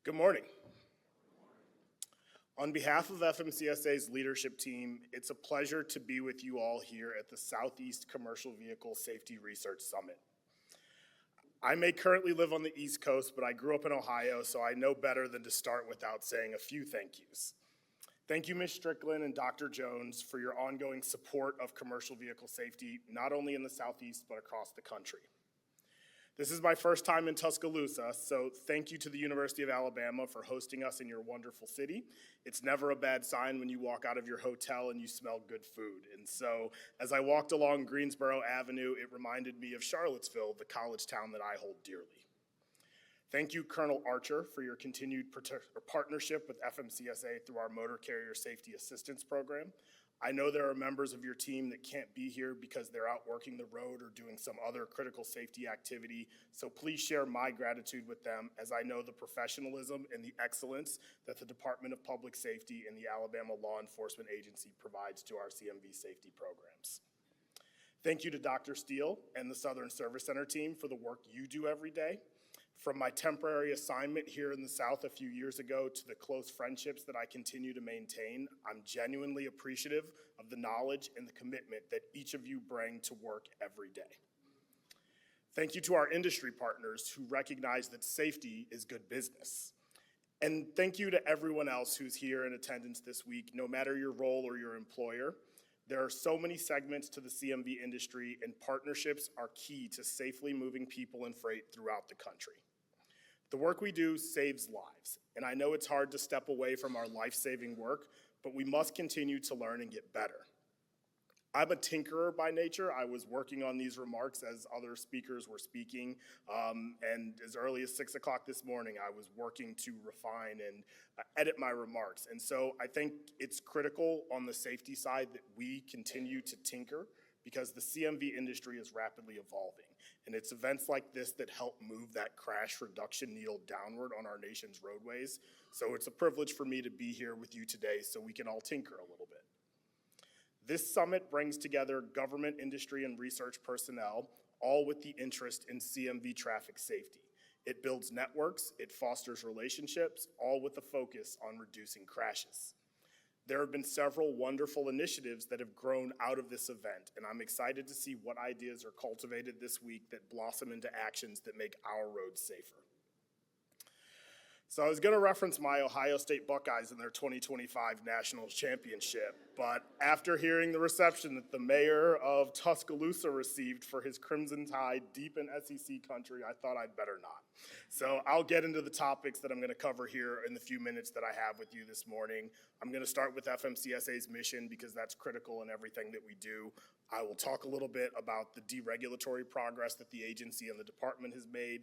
Good morning. On behalf of FMCSA's leadership team, it's a pleasure to be with you all here at the Southeast Commercial Vehicle Safety Research Summit. I may currently live on the East Coast, but I grew up in Ohio, so I know better than to start without saying a few thank yous. Thank you, Ms. Strickland and Dr. Jones, for your ongoing support of commercial vehicle safety, not only in the Southeast, but across the country. This is my first time in Tuscaloosa, so thank you to the University of Alabama for hosting us in your wonderful city. It's never a bad sign when you walk out of your hotel and you smell good food. And so as I walked along Greensboro Avenue, it reminded me of Charlottesville, the college town that I hold dearly. Thank you, Colonel Archer, for your continued partnership with FMCSA through our Motor Carrier Safety Assistance Program. I know there are members of your team that can't be here because they're out working the road or doing some other critical safety activity, so please share my gratitude with them, as I know the professionalism and the excellence that the Department of Public Safety and the Alabama Law Enforcement Agency provides to our CMV safety programs. Thank you to Dr. Steele and the Southern Service Center team for the work you do every day. From my temporary assignment here in the South a few years ago to the close friendships that I continue to maintain, I'm genuinely appreciative of the knowledge and the commitment that each of you bring to work every day. Thank you to our industry partners who recognize that safety is good business. And thank you to everyone else who's here in attendance this week, no matter your role or your employer. There are so many segments to the CMV industry, and partnerships are key to safely moving people and freight throughout the country. The work we do saves lives, and I know it's hard to step away from our life-saving work, but we must continue to learn and get better. I'm a tinkerer by nature. I was working on these remarks as other speakers were speaking, and as early as 6 o'clock this morning, I was working to refine and edit my remarks. And so I think it's critical on the safety side that we continue to tinker, because the CMV industry is rapidly evolving. And it's events like this that help move that crash reduction needle downward on our nation's roadways. So it's a privilege for me to be here with you today so we can all tinker a little bit. This summit brings together government, industry, and research personnel, all with the interest in CMV traffic safety. It builds networks, it fosters relationships, all with a focus on reducing crashes. There have been several wonderful initiatives that have grown out of this event, and I'm excited to see what ideas are cultivated this week that blossom into actions that make our roads safer. So I was going to reference my Ohio State Buckeyes in their 2025 National Championship, but after hearing the reception that the mayor of Tuscaloosa received for his Crimson Tide deep in SEC country, I thought I'd better not. So I'll get into the topics that I'm going to cover here in the few minutes that I have with you this morning. I'm going to start with FMCSA's mission because that's critical in everything that we do. I will talk a little bit about the deregulatory progress that the agency and the department has made.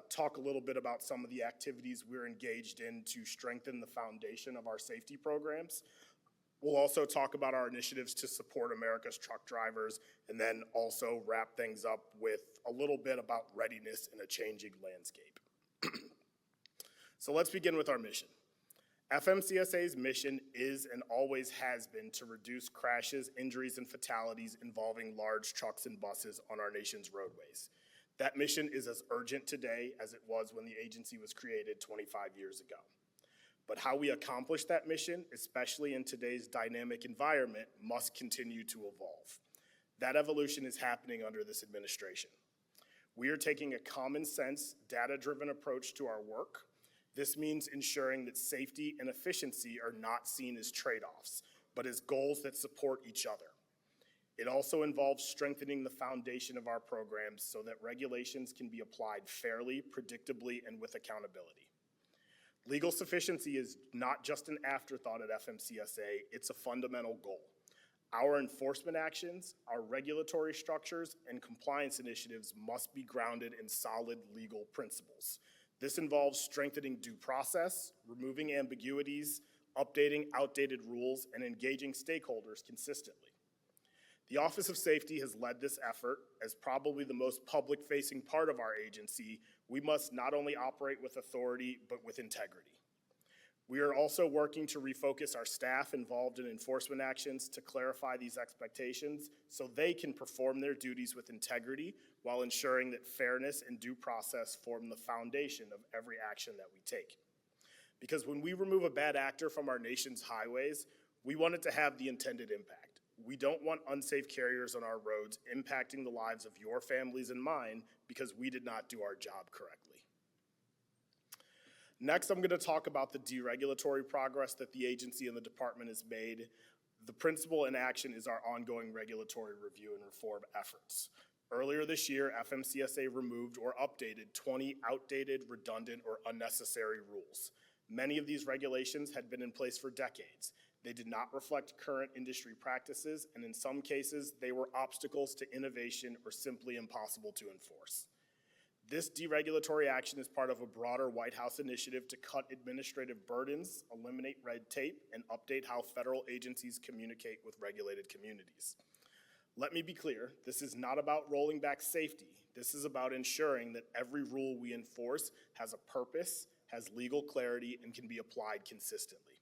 Talk a little bit about some of the activities we're engaged in to strengthen the foundation of our safety programs. We'll also talk about our initiatives to support America's truck drivers, and then also wrap things up with a little bit about readiness in a changing landscape. So let's begin with our mission. FMCSA's mission is and always has been to reduce crashes, injuries, and fatalities involving large trucks and buses on our nation's roadways. That mission is as urgent today as it was when the agency was created 25 years ago. But how we accomplish that mission, especially in today's dynamic environment, must continue to evolve. That evolution is happening under this administration. We are taking a common sense, data-driven approach to our work. This means ensuring that safety and efficiency are not seen as trade-offs, but as goals that support each other. It also involves strengthening the foundation of our programs so that regulations can be applied fairly, predictably, and with accountability. Legal sufficiency is not just an afterthought at FMCSA, it's a fundamental goal. Our enforcement actions, our regulatory structures, and compliance initiatives must be grounded in solid legal principles. This involves strengthening due process, removing ambiguities, updating outdated rules, and engaging stakeholders consistently. The Office of Safety has led this effort. As probably the most public-facing part of our agency, we must not only operate with authority, but with integrity. We are also working to refocus our staff involved in enforcement actions to clarify these expectations so they can perform their duties with integrity while ensuring that fairness and due process form the foundation of every action that we take. Because when we remove a bad actor from our nation's highways, we want it to have the intended impact. We don't want unsafe carriers on our roads impacting the lives of your families and mine because we did not do our job correctly. Next, I'm going to talk about the deregulatory progress that the agency and the department has made. The principle in action is our ongoing regulatory review and reform efforts. Earlier this year, FMCSA removed or updated 20 outdated, redundant, or unnecessary rules. Many of these regulations had been in place for decades. They did not reflect current industry practices, and in some cases, they were obstacles to innovation or simply impossible to enforce. This deregulatory action is part of a broader White House initiative to cut administrative burdens, eliminate red tape, and update how federal agencies communicate with regulated communities. Let me be clear, this is not about rolling back safety. This is about ensuring that every rule we enforce has a purpose, has legal clarity, and can be applied consistently.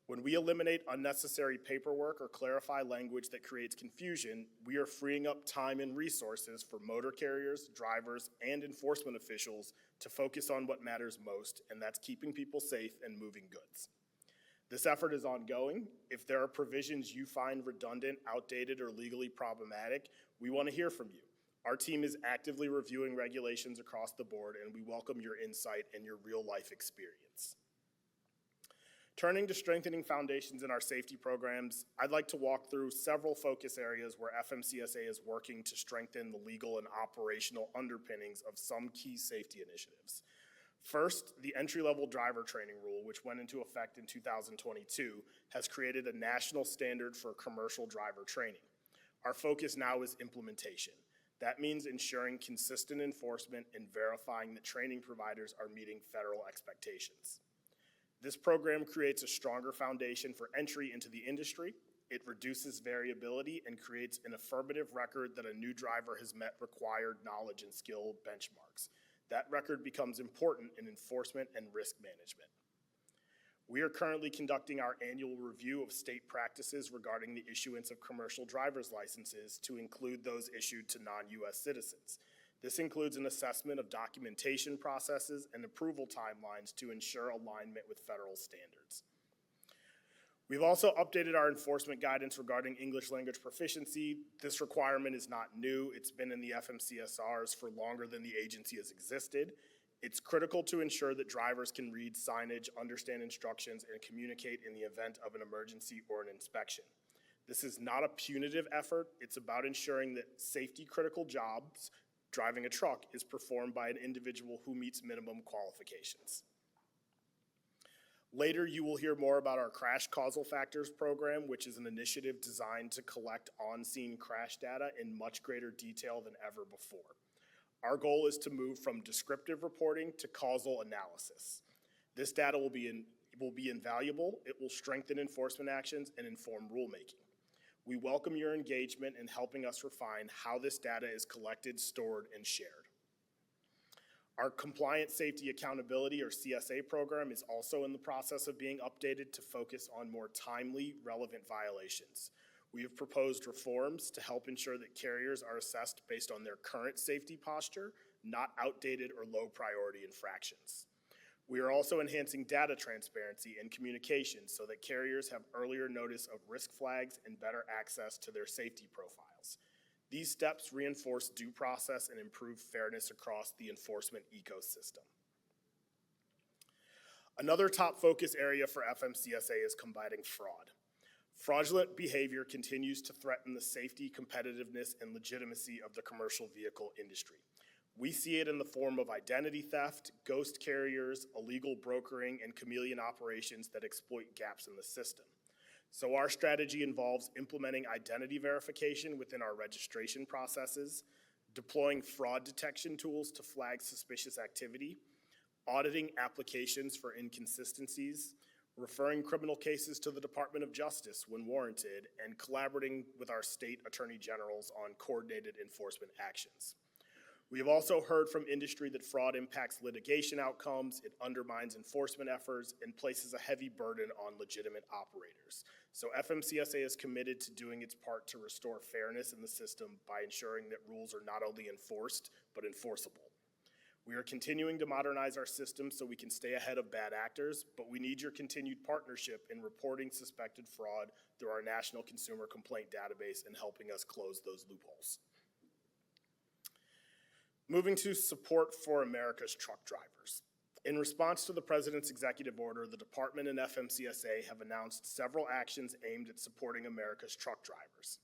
When we eliminate unnecessary paperwork or clarify language that creates confusion, we are freeing up time and resources for motor carriers, drivers, and enforcement officials to focus on what matters most, and that's keeping people safe and moving goods. This effort is ongoing. If there are provisions you find redundant, outdated, or legally problematic, we want to hear from you. Our team is actively reviewing regulations across the board, and we welcome your insight and your real-life experience. Turning to strengthening foundations in our safety programs, I'd like to walk through several focus areas where FMCSA is working to strengthen the legal and operational underpinnings of some key safety initiatives. First, the entry-level driver training rule, which went into effect in 2022, has created a national standard for commercial driver training. Our focus now is implementation. That means ensuring consistent enforcement and verifying that training providers are meeting federal expectations. This program creates a stronger foundation for entry into the industry. It reduces variability and creates an affirmative record that a new driver has met required knowledge and skill benchmarks. That record becomes important in enforcement and risk management. We are currently conducting our annual review of state practices regarding the issuance of commercial driver's licenses to include those issued to non-U.S. citizens. This includes an assessment of documentation processes and approval timelines to ensure alignment with federal standards. We've also updated our enforcement guidance regarding English language proficiency. This requirement is not new. It's been in the FMCSRs for longer than the agency has existed. It's critical to ensure that drivers can read signage, understand instructions, and communicate in the event of an emergency or an inspection. This is not a punitive effort. It's about ensuring that safety-critical jobs, driving a truck, is performed by an individual who meets minimum qualifications. Later, you will hear more about our Crash Causal Factors program, which is an initiative designed to collect on-scene crash data in much greater detail than ever before. Our goal is to move from descriptive reporting to causal analysis. This data will be invaluable. It will strengthen enforcement actions and inform rulemaking. We welcome your engagement in helping us refine how this data is collected, stored, and shared. Our Compliance Safety Accountability, or CSA program, is also in the process of being updated to focus on more timely, relevant violations. We have proposed reforms to help ensure that carriers are assessed based on their current safety posture, not outdated or low priority infractions. We are also enhancing data transparency and communication so that carriers have earlier notice of risk flags and better access to their safety profiles. These steps reinforce due process and improve fairness across the enforcement ecosystem. Another top focus area for FMCSA is combating fraud. Fraudulent behavior continues to threaten the safety, competitiveness, and legitimacy of the commercial vehicle industry. We see it in the form of identity theft, ghost carriers, illegal brokering, and chameleon operations that exploit gaps in the system. So our strategy involves implementing identity verification within our registration processes, deploying fraud detection tools to flag suspicious activity, auditing applications for inconsistencies, referring criminal cases to the Department of Justice when warranted, and collaborating with our state attorney generals on coordinated enforcement actions. We have also heard from industry that fraud impacts litigation outcomes, it undermines enforcement efforts, and places a heavy burden on legitimate operators. So FMCSA is committed to doing its part to restore fairness in the system by ensuring that rules are not only enforced, but enforceable. We are continuing to modernize our system so we can stay ahead of bad actors, but we need your continued partnership in reporting suspected fraud through our National Consumer Complaint Database and helping us close those loopholes. Moving to support for America's truck drivers. In response to the President's executive order, the Department and FMCSA have announced several actions aimed at supporting America's truck drivers.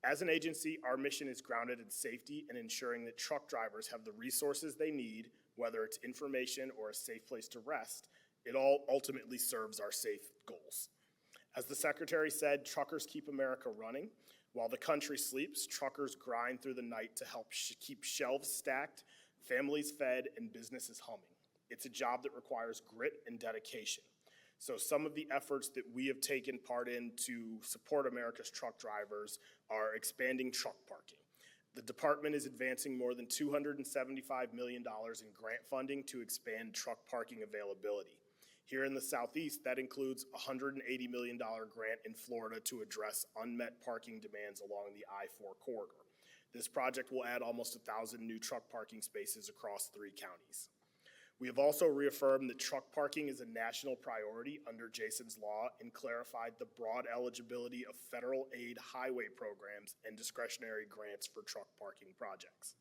As an agency, our mission is grounded in safety and ensuring that truck drivers have the resources they need, whether it's information or a safe place to rest. It all ultimately serves our safe goals. As the Secretary said, truckers keep America running. While the country sleeps, truckers grind through the night to help keep shelves stacked, families fed, and businesses humming. It's a job that requires grit and dedication. So some of the efforts that we have taken part in to support America's truck drivers are expanding truck parking. The department is advancing more than $275 million in grant funding to expand truck parking availability. Here in the Southeast, that includes a $180 million grant in Florida to address unmet parking demands along the I-4 corridor. This project will add almost 1,000 new truck parking spaces across 3 counties. We have also reaffirmed that truck parking is a national priority under Jason's Law and clarified the broad eligibility of federal aid highway programs and discretionary grants for truck parking projects.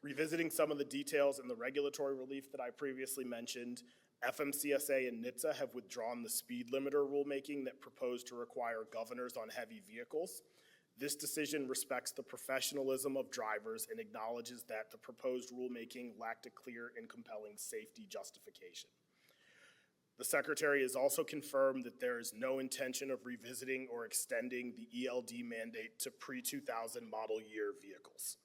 Revisiting some of the details and the regulatory relief that I previously mentioned, FMCSA and NHTSA have withdrawn the speed limiter rulemaking that proposed to require governors on heavy vehicles. This decision respects the professionalism of drivers and acknowledges that the proposed rulemaking lacked a clear and compelling safety justification. The Secretary has also confirmed that there is no intention of revisiting or extending the ELD mandate to pre-2000 model year vehicles.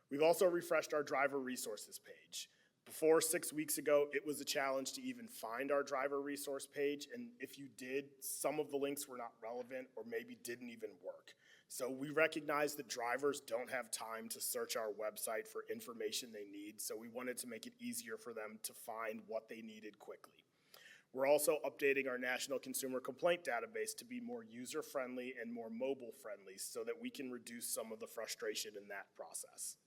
We've also refreshed our driver resources page. Before 6 weeks ago, it was a challenge to even find our driver resource page, and if you did, some of the links were not relevant or maybe didn't even work. So we recognize that drivers don't have time to search our website for information they need, so we wanted to make it easier for them to find what they needed quickly. We're also updating our National Consumer Complaint Database to be more user-friendly and more mobile-friendly so that we can reduce some of the frustration in that process.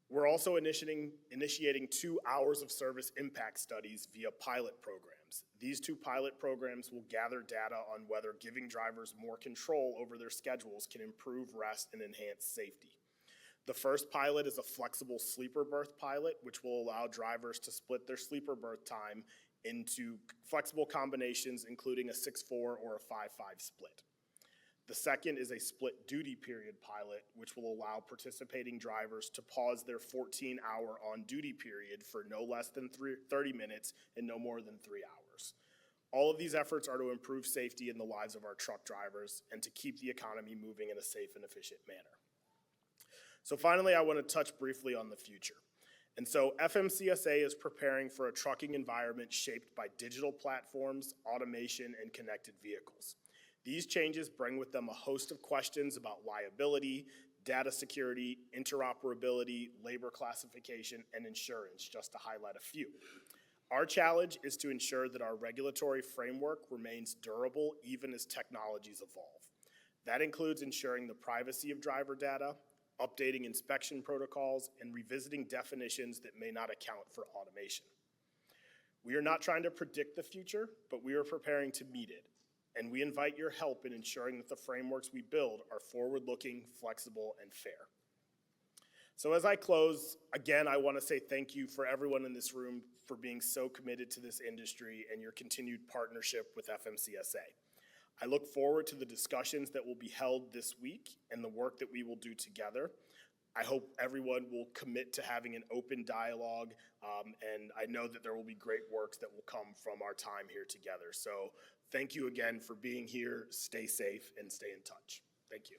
We're also initiating 2 hours of service impact studies via pilot programs. These 2 pilot programs will gather data on whether giving drivers more control over their schedules can improve rest and enhance safety. The first pilot is a flexible sleeper berth pilot, which will allow drivers to split their sleeper berth time into flexible combinations, including a 6-4 or a 5-5 split. The second is a split duty period pilot, which will allow participating drivers to pause their 14-hour on-duty period for no less than 30 minutes and no more than 3 hours. All of these efforts are to improve safety in the lives of our truck drivers and to keep the economy moving in a safe and efficient manner. So finally, I want to touch briefly on the future. And so FMCSA is preparing for a trucking environment shaped by digital platforms, automation, and connected vehicles. These changes bring with them a host of questions about liability, data security, interoperability, labor classification, and insurance, just to highlight a few. Our challenge is to ensure that our regulatory framework remains durable even as technologies evolve. That includes ensuring the privacy of driver data, updating inspection protocols, and revisiting definitions that may not account for automation. We are not trying to predict the future, but we are preparing to meet it. And we invite your help in ensuring that the frameworks we build are forward-looking, flexible, and fair. So as I close, again, I want to say thank you for everyone in this room for being so committed to this industry and your continued partnership with FMCSA. I look forward to the discussions that will be held this week and the work that we will do together. I hope everyone will commit to having an open dialogue, and I know that there will be great works that will come from our time here together. So thank you again for being here. Stay safe and stay in touch. Thank you.